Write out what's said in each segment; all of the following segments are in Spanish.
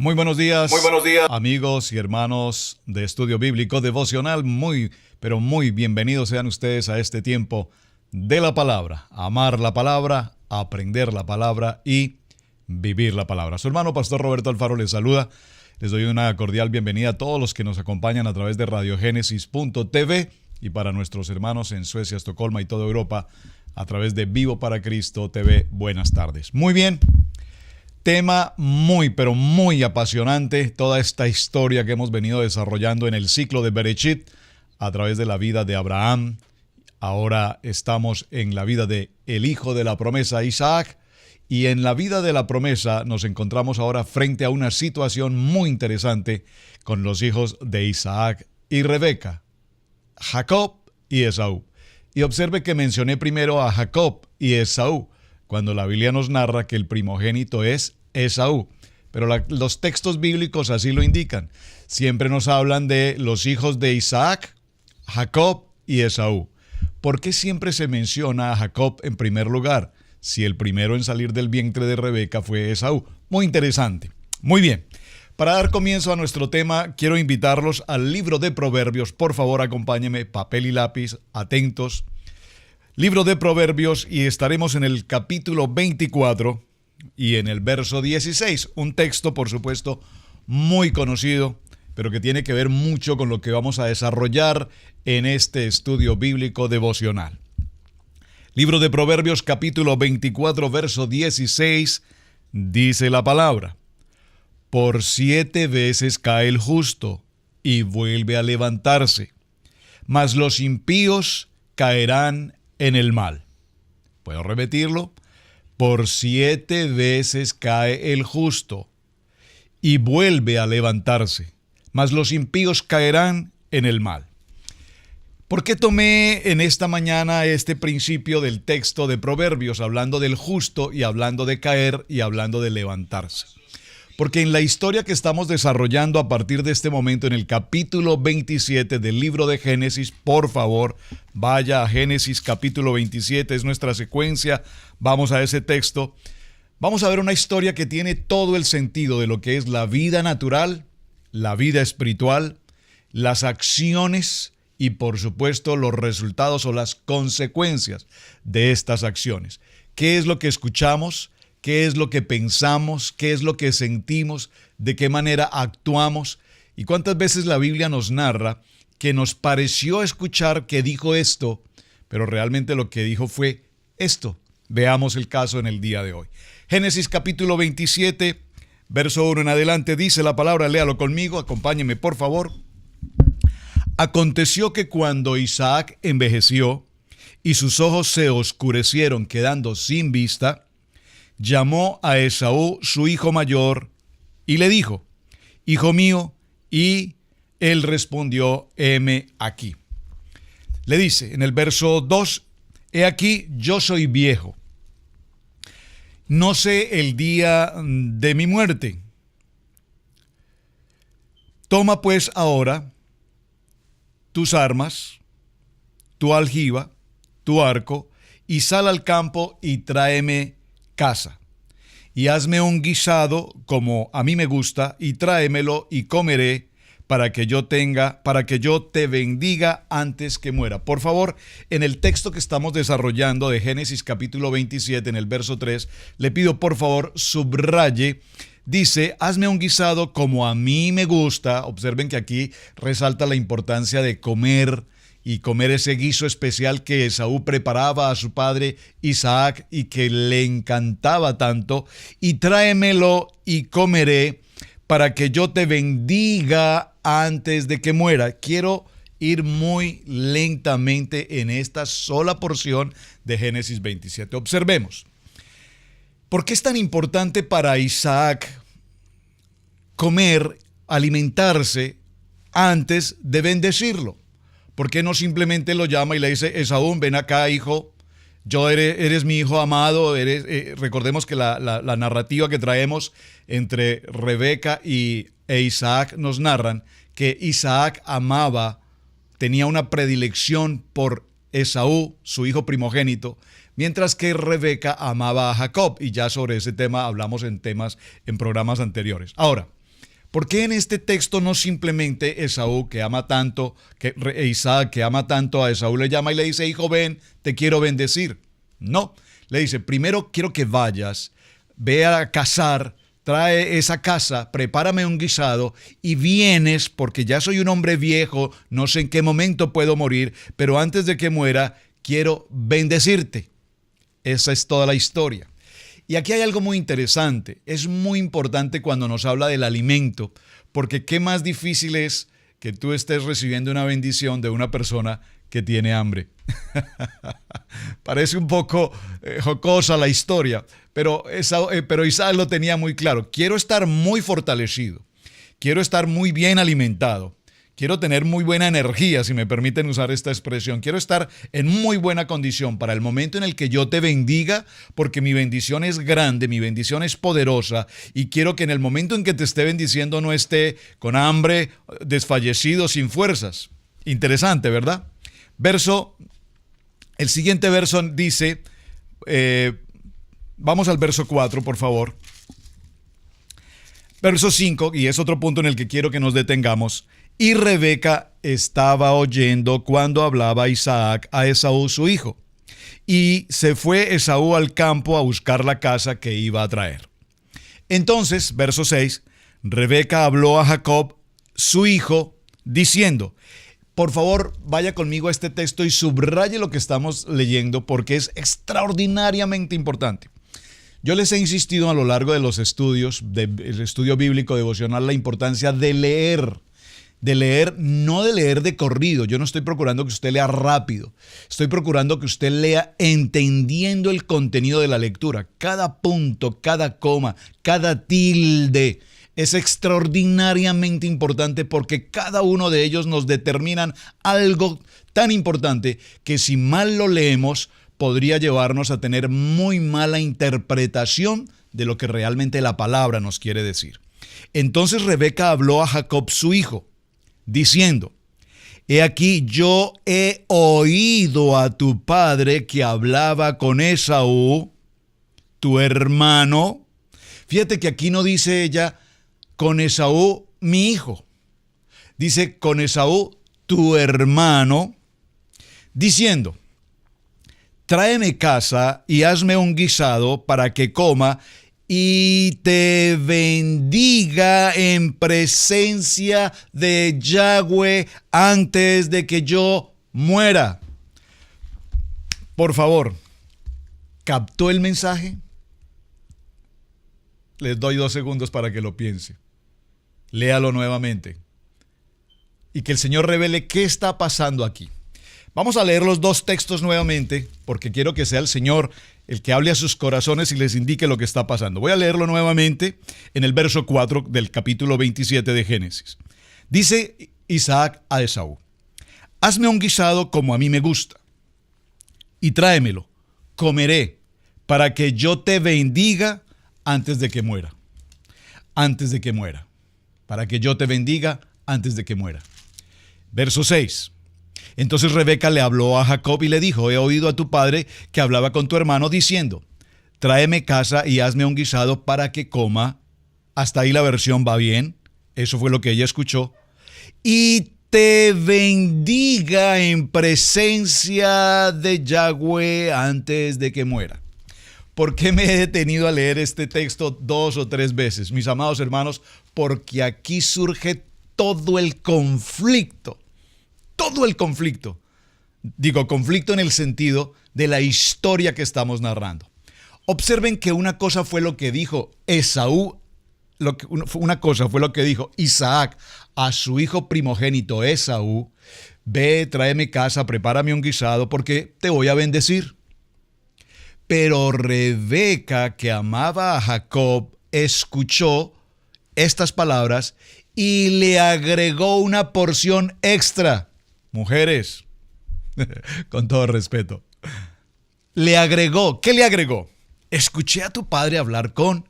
Muy buenos días, Muy buenos días, amigos y hermanos de Estudio Bíblico Devocional. Pero muy bienvenidos sean ustedes a este tiempo de la palabra. Amar la palabra, aprender la palabra y vivir la palabra. Su hermano Pastor Roberto Alfaro les saluda. Les doy una cordial bienvenida a todos los que nos acompañan a través de radiogénesis.tv y para nuestros hermanos en Suecia, Estocolmo y toda Europa a través de Vivo para Cristo TV. Buenas tardes. Muy bien. Tema pero muy apasionante, toda esta historia que hemos venido desarrollando en el ciclo de Bereshit a través de la vida de Abraham. Ahora estamos en la vida de el hijo de la promesa, Isaac, y en la vida de la promesa nos encontramos ahora frente a una situación muy interesante con los hijos de Isaac y Rebeca, Jacob y Esaú. Y observe que mencioné primero a Jacob y Esaú, cuando la Biblia nos narra que el primogénito es Esaú. Pero los textos bíblicos así lo indican. Siempre nos hablan de los hijos de Isaac, Jacob y Esaú. ¿Por qué siempre se menciona a Jacob en primer lugar, si el primero en salir del vientre de Rebeca fue Esaú? Muy interesante. Muy bien. Para dar comienzo a nuestro tema, quiero invitarlos al libro de Proverbios. Por favor, acompáñenme, papel y lápiz, atentos. Libro de Proverbios, y estaremos en el capítulo 24 y en el verso 16. Un texto, por supuesto, muy conocido, pero que tiene que ver mucho con lo que vamos a desarrollar en este estudio bíblico devocional. Libro de Proverbios, capítulo 24, verso 16, dice la palabra: Por 7 veces cae el justo y vuelve a levantarse, mas los impíos caerán en el mal. ¿Puedo repetirlo? Por 7 veces cae el justo y vuelve a levantarse, mas los impíos caerán en el mal. ¿Por qué tomé en esta mañana este principio del texto de Proverbios, hablando del justo y hablando de caer y hablando de levantarse? Porque en la historia que estamos desarrollando a partir de este momento, en el capítulo 27 del libro de Génesis, por favor, vaya a Génesis capítulo 27, es nuestra secuencia, vamos a ese texto. Vamos a ver una historia que tiene todo el sentido de lo que es la vida natural, la vida espiritual, las acciones y por supuesto los resultados o las consecuencias de estas acciones. ¿Qué es lo que escuchamos? ¿Qué es lo que pensamos? ¿Qué es lo que sentimos? ¿De qué manera actuamos? ¿Y cuántas veces la Biblia nos narra que nos pareció escuchar que dijo esto, pero realmente lo que dijo fue esto? Veamos el caso en el día de hoy. Génesis capítulo 27, verso 1 en adelante, dice la palabra, léalo conmigo, acompáñeme por favor. Aconteció que cuando Isaac envejeció y sus ojos se oscurecieron quedando sin vista, llamó a Esaú, su hijo mayor, y le dijo: Hijo mío, y él respondió: heme aquí. Le dice en el verso 2, he aquí, yo soy viejo, no sé el día de mi muerte. Toma pues ahora tus armas, tu aljiba, tu arco, y sal al campo y tráeme casa, y hazme un guisado como a mí me gusta, y tráemelo y comeré, para que yo te bendiga antes que muera. Por favor, en el texto que estamos desarrollando de Génesis capítulo 27, en el verso 3, le pido por favor subraye, dice, hazme un guisado como a mí me gusta. Observen que aquí resalta la importancia de comer y comer ese guiso especial que Esaú preparaba a su padre Isaac y que le encantaba tanto, y tráemelo y comeré para que yo te bendiga antes de que muera. Quiero ir muy lentamente en esta sola porción de Génesis 27. Observemos. ¿Por qué es tan importante para Isaac comer, alimentarse antes de bendecirlo? ¿Por qué no simplemente lo llama y le dice: Esaú, ven acá, hijo, eres mi hijo amado? Recordemos que la narrativa que traemos entre Rebeca e Isaac nos narran que Isaac tenía una predilección por Esaú, su hijo primogénito, mientras que Rebeca amaba a Jacob, y ya sobre ese tema hablamos en programas anteriores. Ahora, ¿Por qué en este texto no simplemente Esaú, que ama tanto, Isaac, que ama tanto a Esaú, le llama y le dice, hijo, ven, te quiero bendecir? No, le dice, primero quiero que vayas, ve a cazar, trae esa caza, prepárame un guisado y vienes porque ya soy un hombre viejo, no sé en qué momento puedo morir, pero antes de que muera quiero bendecirte. Esa es toda la historia. Y aquí hay algo muy interesante. Es muy importante cuando nos habla del alimento, porque qué más difícil es que tú estés recibiendo una bendición de una persona que tiene hambre. Parece un poco jocosa la historia, pero Isaac lo tenía muy claro. Quiero estar muy fortalecido, quiero estar muy bien alimentado, quiero tener muy buena energía, si me permiten usar esta expresión. Quiero estar en muy buena condición para el momento en el que yo te bendiga, porque mi bendición es grande, mi bendición es poderosa, y quiero que en el momento en que te esté bendiciendo no esté con hambre, desfallecido, sin fuerzas. Interesante, ¿verdad? El siguiente verso dice, vamos al verso 4, por favor. Verso 5, y es otro punto en el que quiero que nos detengamos. Y Rebeca estaba oyendo cuando hablaba Isaac a Esaú su hijo. Y se fue Esaú al campo a buscar la caza que iba a traer. Entonces, verso 6, Rebeca habló a Jacob, su hijo, diciendo, por favor, vaya conmigo a este texto y subraye lo que estamos leyendo porque es extraordinariamente importante. Yo les he insistido a lo largo de los estudios, del estudio bíblico devocional, la importancia de leer, no de leer de corrido. Yo no estoy procurando que usted lea rápido, estoy procurando que usted lea entendiendo el contenido de la lectura. Cada punto, cada coma, cada tilde es extraordinariamente importante porque cada uno de ellos nos determinan algo tan importante que si mal lo leemos podría llevarnos a tener muy mala interpretación de lo que realmente la palabra nos quiere decir. Entonces Rebeca habló a Jacob su hijo, diciendo, he aquí yo he oído a tu padre que hablaba con Esaú, tu hermano. Fíjate que aquí no dice ella, con Esaú, mi hijo. Dice, con Esaú, tu hermano, diciendo, tráeme caza y hazme un guisado para que coma y te bendiga en presencia de Yahweh antes de que yo muera. Por favor, ¿captó el mensaje? Les doy 2 segundos para que lo piense. Léalo nuevamente. Y que el Señor revele qué está pasando aquí. Vamos a leer los 2 textos nuevamente, porque quiero que sea el Señor el que hable a sus corazones y les indique lo que está pasando. Voy a leerlo nuevamente en el verso 4 del capítulo 27 de Génesis. Dice Isaac a Esaú, hazme un guisado como a mí me gusta, y tráemelo, comeré, para que yo te bendiga antes de que muera. Antes de que muera. Para que yo te bendiga antes de que muera. Verso 6. Entonces Rebeca le habló a Jacob y le dijo, he oído a tu padre que hablaba con tu hermano diciendo, tráeme caza y hazme un guisado para que coma. Hasta ahí la versión va bien. Eso fue lo que ella escuchó. Y te bendiga en presencia de Yahweh antes de que muera. ¿Por qué me he detenido a leer este texto 2 o 3 veces, mis amados hermanos? Porque aquí surge todo el conflicto. Todo el conflicto. Digo, conflicto en el sentido de la historia que estamos narrando. Observen que una cosa fue lo que dijo Esaú, una cosa fue lo que dijo Isaac a su hijo primogénito Esaú, ve, tráeme caza, prepárame un guisado porque te voy a bendecir. Pero Rebeca, que amaba a Jacob, escuchó estas palabras y le agregó una porción extra. Mujeres, con todo respeto, le agregó, ¿qué le agregó? Escuché a tu padre hablar con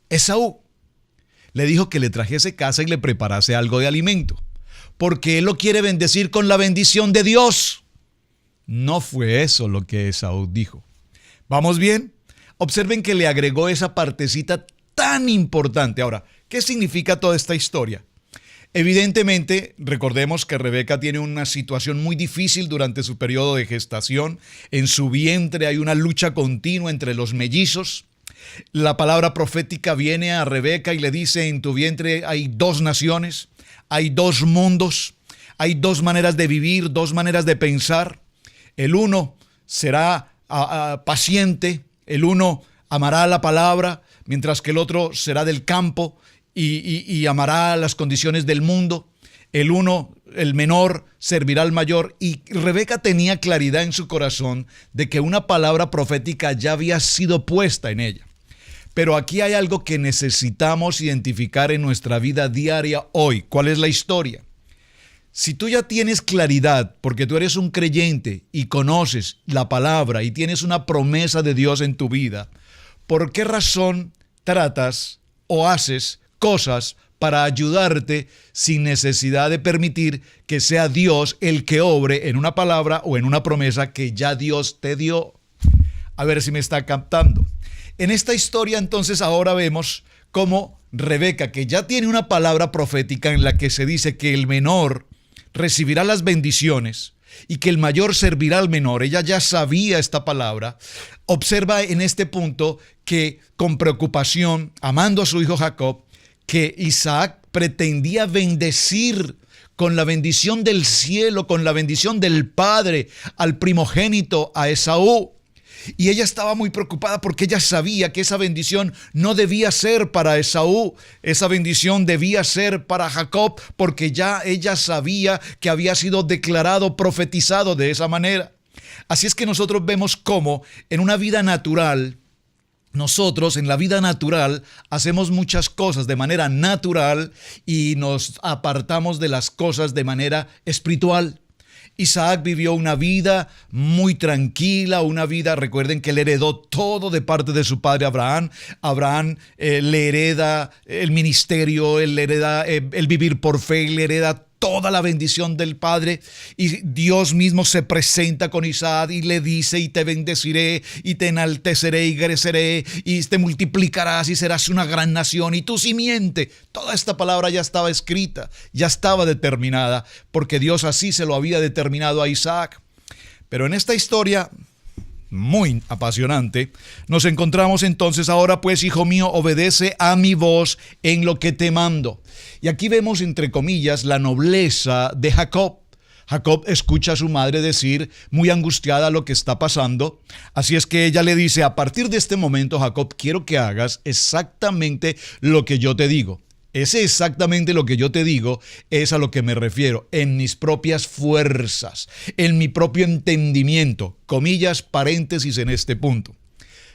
Esaú. Le dijo que le trajese caza y le preparase algo de alimento, porque él lo quiere bendecir con la bendición de Dios. No fue eso lo que Esaú dijo. ¿Vamos bien? Observen que le agregó esa partecita tan importante. Ahora, ¿Qué significa toda esta historia? Evidentemente, recordemos que Rebeca tiene una situación muy difícil durante su periodo de gestación. En su vientre hay una lucha continua entre los mellizos. La palabra profética viene a Rebeca y le dice: en tu vientre hay dos naciones, hay dos mundos, hay dos maneras de vivir, dos maneras de pensar. El uno será paciente, el uno amará la palabra, mientras que el otro será del campo y amará las condiciones del mundo. El uno, el menor, servirá al mayor. Y Rebeca tenía claridad en su corazón de que una palabra profética ya había sido puesta en ella. Pero aquí hay algo que necesitamos identificar en nuestra vida diaria hoy. ¿Cuál es la historia? Si tú ya tienes claridad, porque tú eres un creyente y conoces la palabra y tienes una promesa de Dios en tu vida, ¿por qué razón tratas o haces cosas para ayudarte sin necesidad de permitir que sea Dios el que obre en una palabra o en una promesa que ya Dios te dio? A ver si me está captando. En esta historia entonces ahora vemos cómo Rebeca, que ya tiene una palabra profética en la que se dice que el menor recibirá las bendiciones y que el mayor servirá al menor, ella ya sabía esta palabra. Observa en este punto que con preocupación, amando a su hijo Jacob, que Isaac pretendía bendecir con la bendición del cielo, con la bendición del Padre, al primogénito, a Esaú. Y ella estaba muy preocupada porque ella sabía que esa bendición no debía ser para Esaú, esa bendición debía ser para Jacob, porque ya ella sabía que había sido declarado, profetizado de esa manera. Así es que nosotros vemos cómo en una vida natural, nosotros en la vida natural hacemos muchas cosas de manera natural y nos apartamos de las cosas de manera espiritual. Isaac vivió una vida muy tranquila, una vida, recuerden que él heredó todo de parte de su padre Abraham. Abraham le hereda el ministerio, él le hereda el vivir por fe, le hereda toda la bendición del Padre, y Dios mismo se presenta con Isaac y le dice: y te bendeciré, y te enalteceré y creceré, y te multiplicarás y serás una gran nación, y tu simiente. Toda esta palabra ya estaba escrita, ya estaba determinada, porque Dios así se lo había determinado a Isaac. Pero en esta historia muy apasionante, nos encontramos entonces: ahora pues, hijo mío, obedece a mi voz en lo que te mando. Y aquí vemos, entre comillas, la nobleza de Jacob. Jacob escucha a su madre decir, muy angustiada, lo que está pasando. Así es que ella le dice: a partir de este momento, Jacob, quiero que hagas exactamente lo que yo te digo. Ese exactamente lo que yo te digo es a lo que me refiero, en mis propias fuerzas, en mi propio entendimiento, comillas, paréntesis en este punto.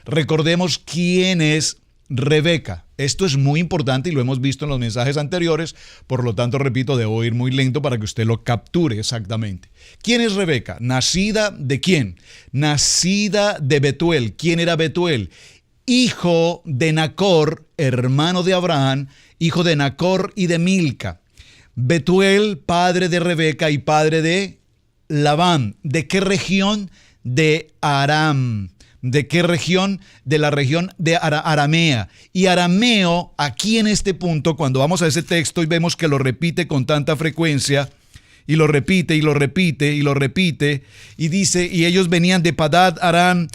Recordemos quién es Rebeca. Esto es muy importante y lo hemos visto en los mensajes anteriores, por lo tanto, repito, debo ir muy lento para que usted lo capture exactamente. ¿Quién es Rebeca? ¿Nacida de quién? Nacida de Betuel. ¿Quién era Betuel? Hijo de Nacor, hermano de Abraham, hijo de Nacor y de Milca. Betuel, padre de Rebeca y padre de Labán. ¿De qué región? De Aram. ¿De qué región? De la región de Aramea. Y arameo, aquí en este punto, cuando vamos a ese texto y vemos que lo repite con tanta frecuencia, y lo repite, y lo repite, y lo repite, y dice, y ellos venían de Padad Aram,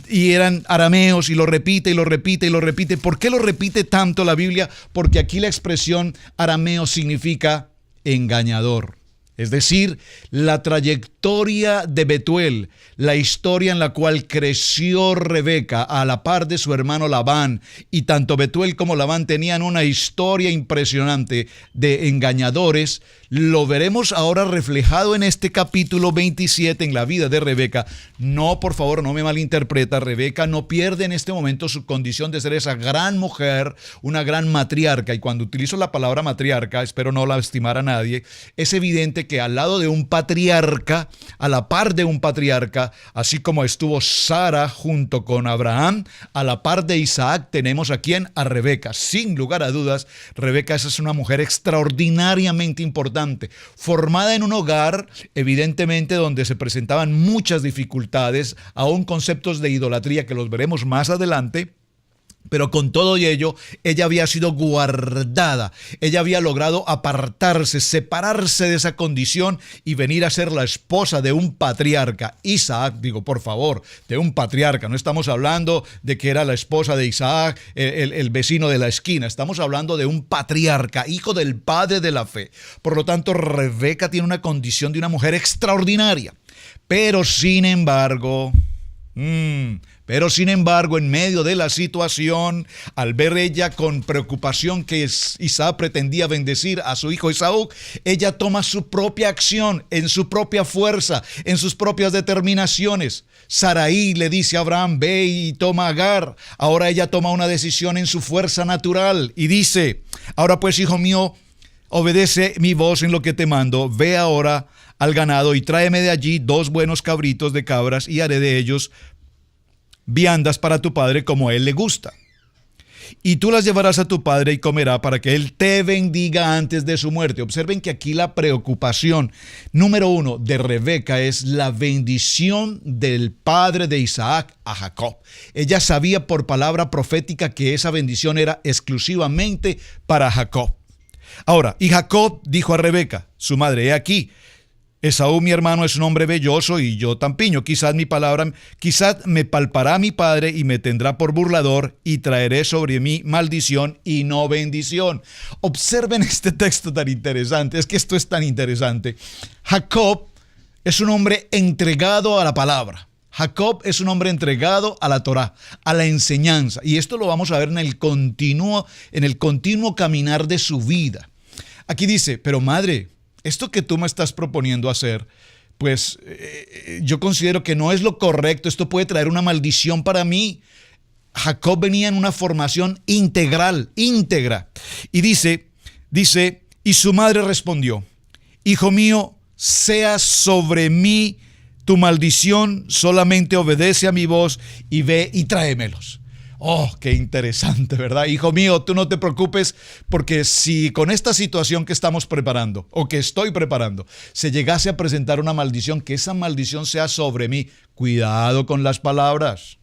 y eran arameos, y lo repite, y lo repite, y lo repite. ¿Por qué lo repite tanto la Biblia? Porque aquí la expresión arameo significa engañador. Es decir, la trayectoria de Betuel, la historia en la cual creció Rebeca a la par de su hermano Labán, y tanto Betuel como Labán tenían una historia impresionante de engañadores, lo veremos ahora reflejado en este capítulo 27 en la vida de Rebeca. No, por favor, no me malinterpreta, Rebeca no pierde en este momento su condición de ser esa gran mujer, una gran matriarca, y cuando utilizo la palabra matriarca, espero no lastimar a nadie, es evidente que al lado de un patriarca, a la par de un patriarca, así como estuvo Sara junto con Abraham, a la par de Isaac tenemos a quién, a Rebeca. Sin lugar a dudas, Rebeca es una mujer extraordinariamente importante, formada en un hogar, evidentemente, donde se presentaban muchas dificultades, aún conceptos de idolatría que los veremos más adelante. Pero con todo y ello, ella había sido guardada. Ella había logrado apartarse, separarse de esa condición y venir a ser la esposa de un patriarca. Isaac, digo, por favor, de un patriarca. No estamos hablando de que era la esposa de Isaac, el vecino de la esquina. Estamos hablando de un patriarca, hijo del padre de la fe. Por lo tanto, Rebeca tiene una condición de una mujer extraordinaria. Pero sin embargo, en medio de la situación, al ver ella con preocupación que Isaac pretendía bendecir a su hijo Esaú, ella toma su propia acción, en su propia fuerza, en sus propias determinaciones. Sarai le dice a Abraham, ve y toma a Agar. Ahora ella toma una decisión en su fuerza natural y dice, ahora pues, hijo mío, obedece mi voz en lo que te mando, ve ahora al ganado y tráeme de allí 2 buenos cabritos de cabras y haré de ellos viandas para tu padre como a él le gusta. Y tú las llevarás a tu padre y comerá para que él te bendiga antes de su muerte. Observen que aquí la preocupación número 1 de Rebeca es la bendición del padre de Isaac a Jacob. Ella sabía por palabra profética que esa bendición era exclusivamente para Jacob. Ahora, y Jacob dijo a Rebeca, su madre, he aquí, Esaú mi hermano es un hombre velloso y yo tampiño. Quizás me palpará mi padre y me tendrá por burlador y traeré sobre mí maldición y no bendición. Observen este texto tan interesante. Es que esto es tan interesante. Jacob es un hombre entregado a la palabra. Jacob es un hombre entregado a la Torá, a la enseñanza. Y esto lo vamos a ver en el continuo caminar de su vida. Aquí dice, pero madre, esto que tú me estás proponiendo hacer, pues yo considero que no es lo correcto. Esto puede traer una maldición para mí. Jacob venía en una formación íntegra. Y dice, y su madre respondió, hijo mío, sea sobre mí tu maldición, solamente obedece a mi voz y ve y tráemelos. Oh, qué interesante, ¿verdad? Hijo mío, tú no te preocupes, porque si con esta situación que estamos preparando, o que estoy preparando, se llegase a presentar una maldición, que esa maldición sea sobre mí. Cuidado con las palabras.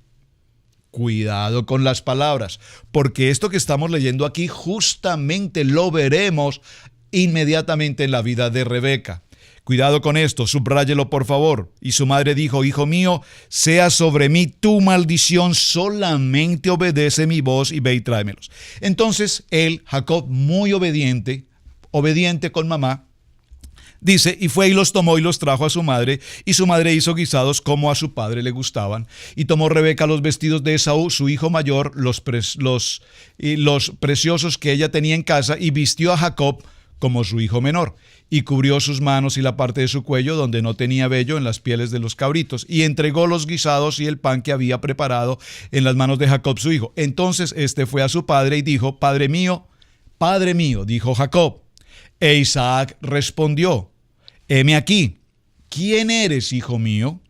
Cuidado con las palabras, porque esto que estamos leyendo aquí justamente lo veremos inmediatamente en la vida de Rebeca. Cuidado con esto, subráyelo por favor. Y su madre dijo, hijo mío, sea sobre mí tu maldición, solamente obedece mi voz y ve y tráemelos. Entonces él, Jacob, muy obediente con mamá, dice, y fue y los tomó y los trajo a su madre, y su madre hizo guisados como a su padre le gustaban. Y tomó Rebeca los vestidos de Esaú, su hijo mayor, los preciosos que ella tenía en casa, y vistió a Jacob como su hijo menor, y cubrió sus manos y la parte de su cuello donde no tenía vello en las pieles de los cabritos, y entregó los guisados y el pan que había preparado en las manos de Jacob su hijo. Entonces este fue a su padre y dijo, Padre mío, dijo Jacob. E Isaac respondió, heme aquí, ¿quién eres, hijo mío?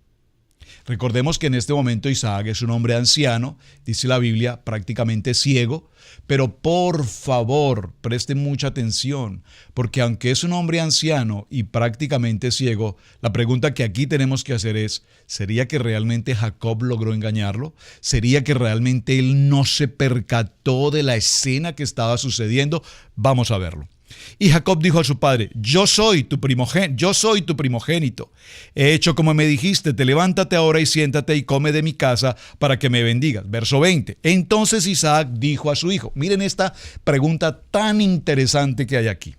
Recordemos que en este momento Isaac es un hombre anciano, dice la Biblia, prácticamente ciego, pero por favor, presten mucha atención, porque aunque es un hombre anciano y prácticamente ciego, la pregunta que aquí tenemos que hacer es, ¿sería que realmente Jacob logró engañarlo? ¿Sería que realmente él no se percató de la escena que estaba sucediendo? Vamos a verlo. Y Jacob dijo a su padre, yo soy tu primogénito. He hecho como me dijiste, te levántate ahora y siéntate y come de mi casa para que me bendigas. Verso 20. Entonces Isaac dijo a su hijo, miren esta pregunta tan interesante que hay aquí.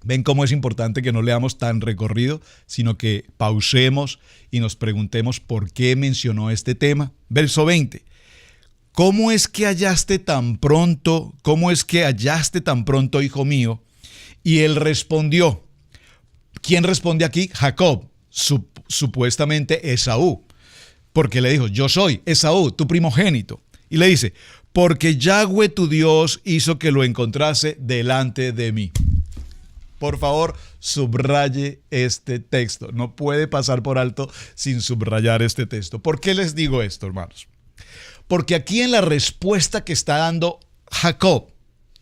Ven cómo es importante que no leamos tan recorrido, sino que pausemos y nos preguntemos por qué mencionó este tema. Verso 20. ¿Cómo es que hallaste tan pronto, hijo mío? Y él respondió. ¿Quién responde aquí? Jacob, supuestamente Esaú. Porque le dijo, yo soy Esaú, tu primogénito. Y le dice, porque Yahweh tu Dios hizo que lo encontrase delante de mí. Por favor, subraye este texto. No puede pasar por alto sin subrayar este texto. ¿Por qué les digo esto, hermanos? Porque aquí en la respuesta que está dando Jacob,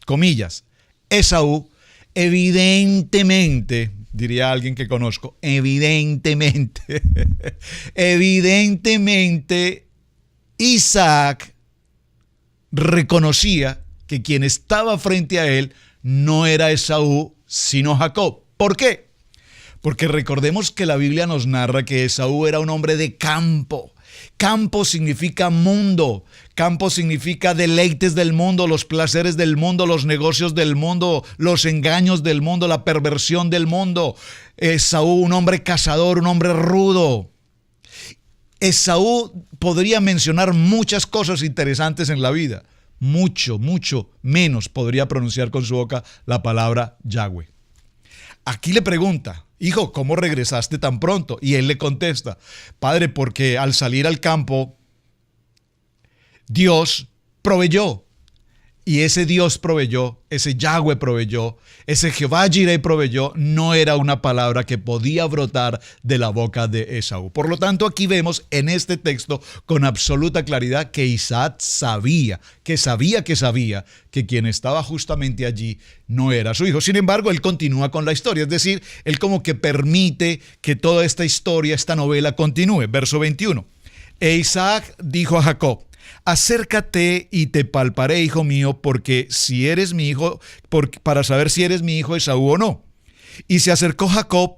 comillas, Esaú, evidentemente, diría alguien que conozco, evidentemente, Isaac reconocía que quien estaba frente a él no era Esaú, sino Jacob. ¿Por qué? Porque recordemos que la Biblia nos narra que Esaú era un hombre de campo. Campo significa mundo, campo significa deleites del mundo, los placeres del mundo, los negocios del mundo, los engaños del mundo, la perversión del mundo. Esaú, un hombre cazador, un hombre rudo. Esaú podría mencionar muchas cosas interesantes en la vida. Mucho menos podría pronunciar con su boca la palabra Yahweh. Aquí le pregunta: hijo, ¿cómo regresaste tan pronto? Y él le contesta: padre, porque al salir al campo, Dios proveyó. Y ese Dios proveyó, ese Yahweh proveyó, ese Jehová Jireh proveyó, no era una palabra que podía brotar de la boca de Esaú. Por lo tanto, aquí vemos en este texto con absoluta claridad que Isaac sabía que quien estaba justamente allí no era su hijo. Sin embargo, él continúa con la historia, es decir, él como que permite que toda esta historia, esta novela continúe. Verso 21. E Isaac dijo a Jacob: acércate y te palparé, hijo mío, porque si eres mi hijo, para saber si eres mi hijo Esaú o no. Y se acercó Jacob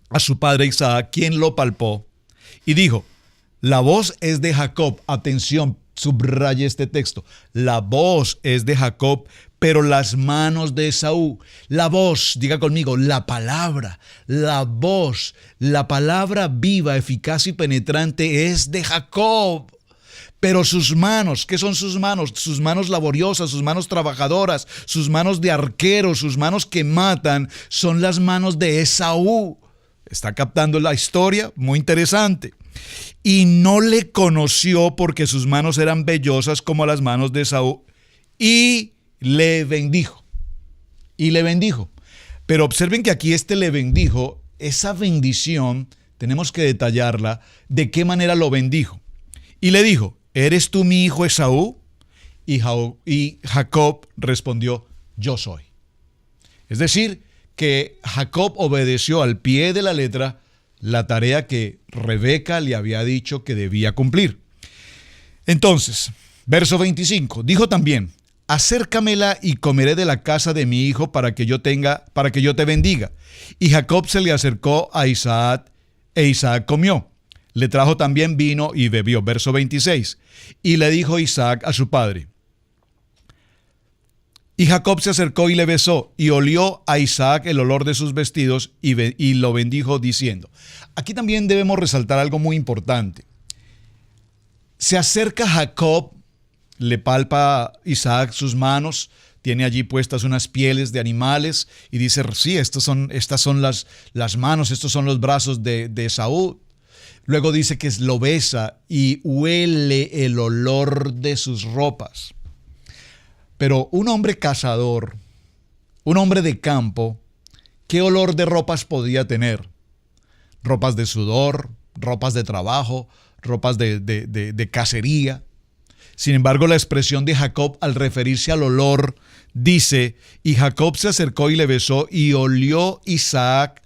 a su padre Isaac, quien lo palpó, y dijo: la voz es de Jacob. Atención, subraye este texto. La voz es de Jacob, pero las manos de Esaú. La voz, diga conmigo, la palabra, la voz, la palabra viva, eficaz y penetrante es de Jacob. Pero sus manos, ¿qué son sus manos? Sus manos laboriosas, sus manos trabajadoras, sus manos de arquero, sus manos que matan, son las manos de Esaú. ¿Está captando la historia? Muy interesante. Y no le conoció porque sus manos eran vellosas como las manos de Esaú. Y le bendijo. Y le bendijo. Pero observen que aquí le bendijo, esa bendición, tenemos que detallarla, de qué manera lo bendijo. Y le dijo: ¿eres tú mi hijo Esaú? Y Jacob respondió: yo soy. Es decir, que Jacob obedeció al pie de la letra la tarea que Rebeca le había dicho que debía cumplir. Entonces, verso 25, dijo también: acércamela y comeré de la casa de mi hijo para que yo te bendiga. Y Jacob se le acercó a Isaac, e Isaac comió. Le trajo también vino y bebió. Verso 26. Y le dijo Isaac a su padre. Y Jacob se acercó y le besó, y olió a Isaac el olor de sus vestidos, y lo bendijo diciendo. Aquí también debemos resaltar algo muy importante. Se acerca Jacob, le palpa Isaac sus manos, tiene allí puestas unas pieles de animales, y dice: sí, estas son las manos, estos son los brazos de Esaú. Luego dice que lo besa y huele el olor de sus ropas. Pero un hombre cazador, un hombre de campo, ¿qué olor de ropas podía tener? Ropas de sudor, ropas de trabajo, ropas de cacería. Sin embargo, la expresión de Jacob al referirse al olor dice: y Jacob se acercó y le besó, y olió Isaac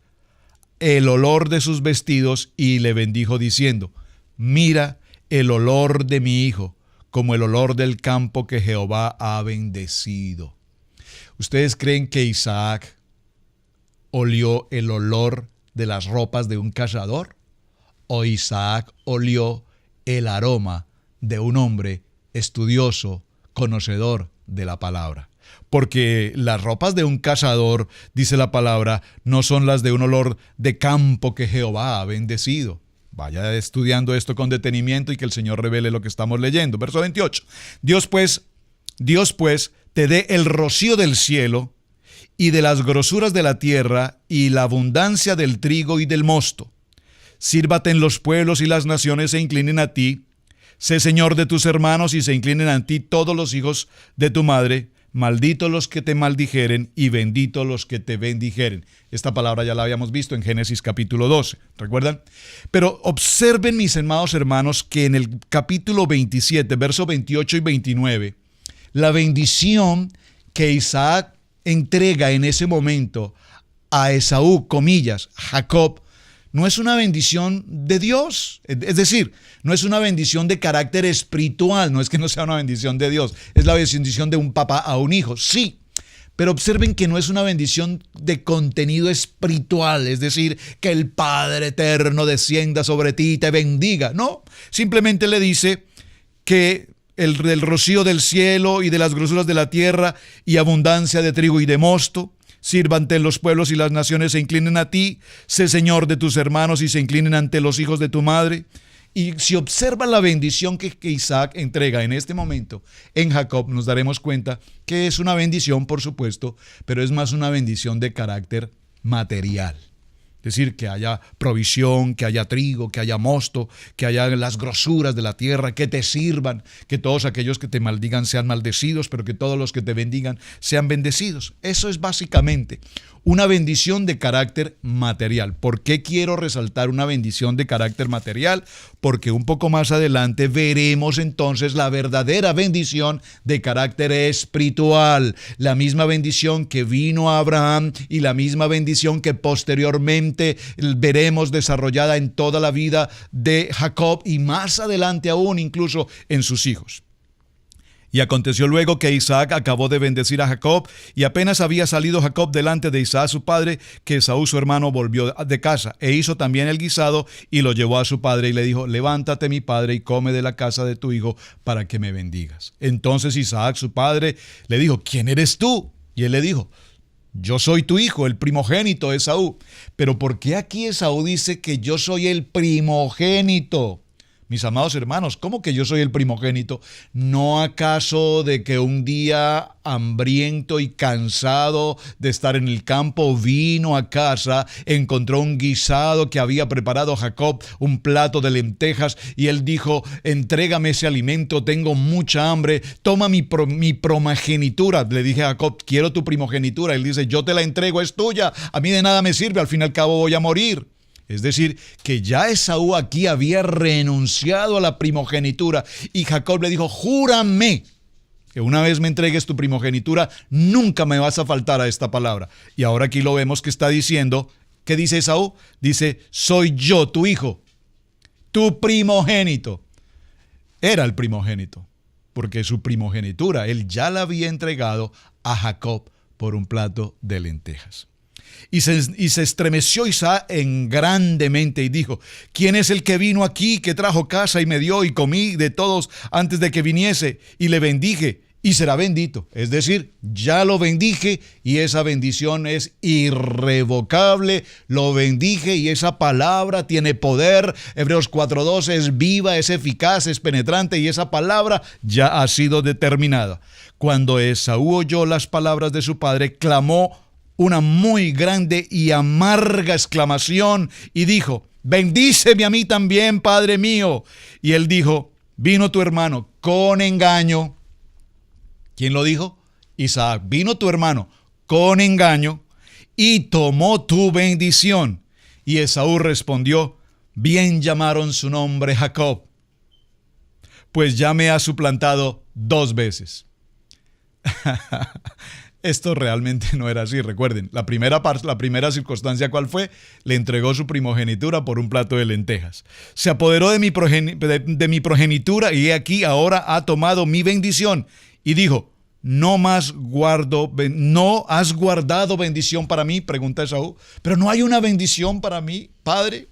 el olor de sus vestidos, y le bendijo diciendo: mira el olor de mi hijo, como el olor del campo que Jehová ha bendecido. ¿Ustedes creen que Isaac olió el olor de las ropas de un cazador? ¿O Isaac olió el aroma de un hombre estudioso, conocedor de la palabra? Porque las ropas de un cazador, dice la palabra, no son las de un olor de campo que Jehová ha bendecido. Vaya estudiando esto con detenimiento y que el Señor revele lo que estamos leyendo. Verso 28. Dios pues te dé el rocío del cielo y de las grosuras de la tierra y la abundancia del trigo y del mosto. Sírvate en los pueblos y las naciones se inclinen a ti. Sé Señor de tus hermanos y se inclinen a ti todos los hijos de tu madre. Malditos los que te maldijeren y benditos los que te bendijeren. Esta palabra ya la habíamos visto en Génesis capítulo 12, ¿recuerdan? Pero observen, mis amados hermanos, que en el capítulo 27, versos 28 y 29, la bendición que Isaac entrega en ese momento a Esaú, comillas, Jacob, no es una bendición de Dios. Es decir, no es una bendición de carácter espiritual, no es que no sea una bendición de Dios, es la bendición de un papá a un hijo, sí. Pero observen que no es una bendición de contenido espiritual, es decir, que el Padre Eterno descienda sobre ti y te bendiga. No, simplemente le dice que del rocío del cielo y de las grosuras de la tierra y abundancia de trigo y de mosto, sírvante los pueblos y las naciones se inclinen a ti, sé Señor de tus hermanos y se inclinen ante los hijos de tu madre. Y si observa la bendición que Isaac entrega en este momento en Jacob, nos daremos cuenta que es una bendición, por supuesto, pero es más una bendición de carácter material. Es decir, que haya provisión, que haya trigo, que haya mosto, que haya las grosuras de la tierra, que te sirvan, que todos aquellos que te maldigan sean maldecidos, pero que todos los que te bendigan sean bendecidos. Eso es básicamente una bendición de carácter material. ¿Por qué quiero resaltar una bendición de carácter material? Porque un poco más adelante veremos entonces la verdadera bendición de carácter espiritual. La misma bendición que vino a Abraham y la misma bendición que posteriormente veremos desarrollada en toda la vida de Jacob y más adelante aún incluso en sus hijos. Y aconteció luego que Isaac acabó de bendecir a Jacob, y apenas había salido Jacob delante de Isaac su padre, que Esaú su hermano volvió de casa, e hizo también el guisado, y lo llevó a su padre, y le dijo: levántate mi padre, y come de la casa de tu hijo, para que me bendigas. Entonces Isaac su padre le dijo: ¿quién eres tú? Y él le dijo: yo soy tu hijo, el primogénito Esaú. Pero ¿por qué aquí Esaú dice que yo soy el primogénito? Mis amados hermanos, ¿cómo que yo soy el primogénito? ¿No acaso de que un día hambriento y cansado de estar en el campo vino a casa, encontró un guisado que había preparado Jacob, un plato de lentejas, y él dijo: entrégame ese alimento, tengo mucha hambre, toma mi primogenitura? Le dije a Jacob: quiero tu primogenitura. Él dice: yo te la entrego, es tuya, a mí de nada me sirve, al fin y al cabo voy a morir. Es decir, que ya Esaú aquí había renunciado a la primogenitura, y Jacob le dijo: júrame que una vez me entregues tu primogenitura, nunca me vas a faltar a esta palabra. Y ahora aquí lo vemos que está diciendo, ¿qué dice Esaú? Dice: soy yo, tu hijo, tu primogénito. Era el primogénito, porque su primogenitura él ya la había entregado a Jacob por un plato de lentejas. Y se estremeció Isaac en grandemente y dijo: ¿quién es el que vino aquí, que trajo casa y me dio y comí de todos antes de que viniese? Y le bendije y será bendito. Es decir, ya lo bendije y esa bendición es irrevocable. Lo bendije y esa palabra tiene poder. Hebreos 4:12 es viva, es eficaz, es penetrante, y esa palabra ya ha sido determinada. Cuando Esaú oyó las palabras de su padre, clamó una muy grande y amarga exclamación y dijo: bendíceme a mí también, padre mío. Y él dijo: vino tu hermano con engaño. ¿Quién lo dijo? Isaac. Vino tu hermano con engaño y tomó tu bendición. Y Esaú respondió: bien llamaron su nombre Jacob, pues ya me ha suplantado 2 veces. Esto realmente no era así. Recuerden, la primera circunstancia, ¿cuál fue? Le entregó su primogenitura por un plato de lentejas. Se apoderó de mi progenitura, y he aquí ahora ha tomado mi bendición. Y dijo: ¿no has guardado bendición para mí? Pregunta Esaú. Pero no hay una bendición para mí, padre.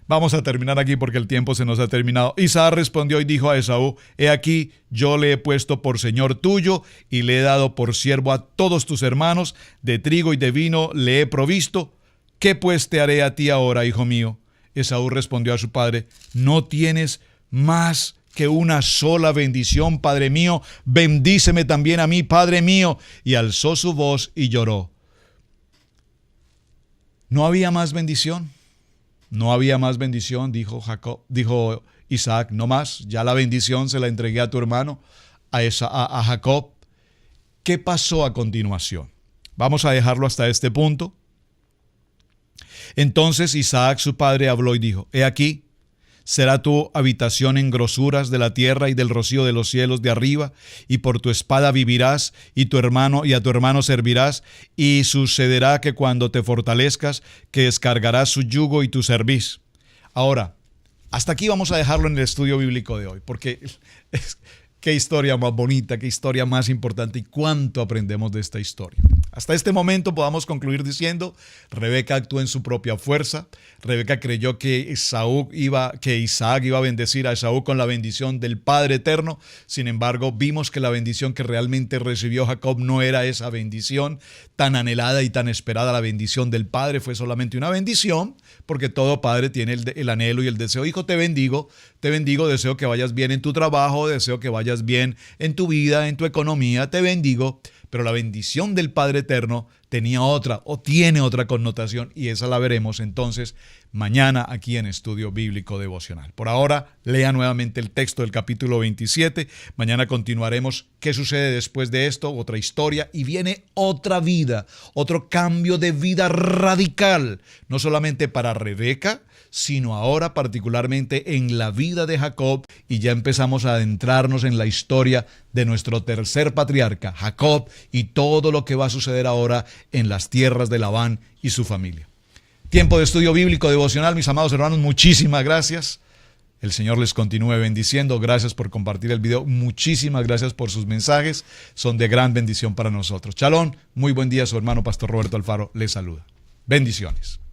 Vamos a terminar aquí porque el tiempo se nos ha terminado. Isaac respondió y dijo a Esaú: he aquí, yo le he puesto por señor tuyo y le he dado por siervo a todos tus hermanos, de trigo y de vino le he provisto. ¿Qué pues te haré a ti ahora, hijo mío? Esaú respondió a su padre: no tienes más que una sola bendición, padre mío. Bendíceme también a mí, padre mío. Y alzó su voz y lloró. ¿No había más bendición? No había más bendición, dijo Isaac: no más, ya la bendición se la entregué a tu hermano, a Jacob. ¿Qué pasó a continuación? Vamos a dejarlo hasta este punto. Entonces Isaac su padre habló y dijo: he aquí, será tu habitación en grosuras de la tierra y del rocío de los cielos de arriba, y por tu espada vivirás, y a tu hermano servirás, y sucederá que cuando te fortalezcas, que descargarás su yugo y tu cerviz. Ahora, hasta aquí vamos a dejarlo en el estudio bíblico de hoy, porque qué historia más bonita, qué historia más importante y cuánto aprendemos de esta historia. Hasta este momento podamos concluir diciendo, Rebeca actuó en su propia fuerza. Rebeca creyó que Isaac iba a bendecir a Esaú con la bendición del Padre Eterno. Sin embargo, vimos que la bendición que realmente recibió Jacob no era esa bendición tan anhelada y tan esperada. La bendición del Padre fue solamente una bendición, porque todo padre tiene el anhelo y el deseo. Hijo, te bendigo, deseo que vayas bien en tu trabajo, deseo que vayas bien en tu vida, en tu economía, te bendigo. Pero la bendición del Padre Eterno tenía otra o tiene otra connotación, y esa la veremos entonces mañana aquí en Estudio Bíblico Devocional. Por ahora, lea nuevamente el texto del capítulo 27. Mañana continuaremos qué sucede después de esto, otra historia, y viene otra vida, otro cambio de vida radical, no solamente para Rebeca, sino ahora particularmente en la vida de Jacob, y ya empezamos a adentrarnos en la historia de nuestro tercer patriarca, Jacob, y todo lo que va a suceder ahora en las tierras de Labán y su familia. Tiempo de estudio bíblico devocional, mis amados hermanos, muchísimas gracias. El Señor les continúe bendiciendo. Gracias por compartir el video. Muchísimas gracias por sus mensajes. Son de gran bendición para nosotros. Shalom, muy buen día. Su hermano Pastor Roberto Alfaro les saluda. Bendiciones.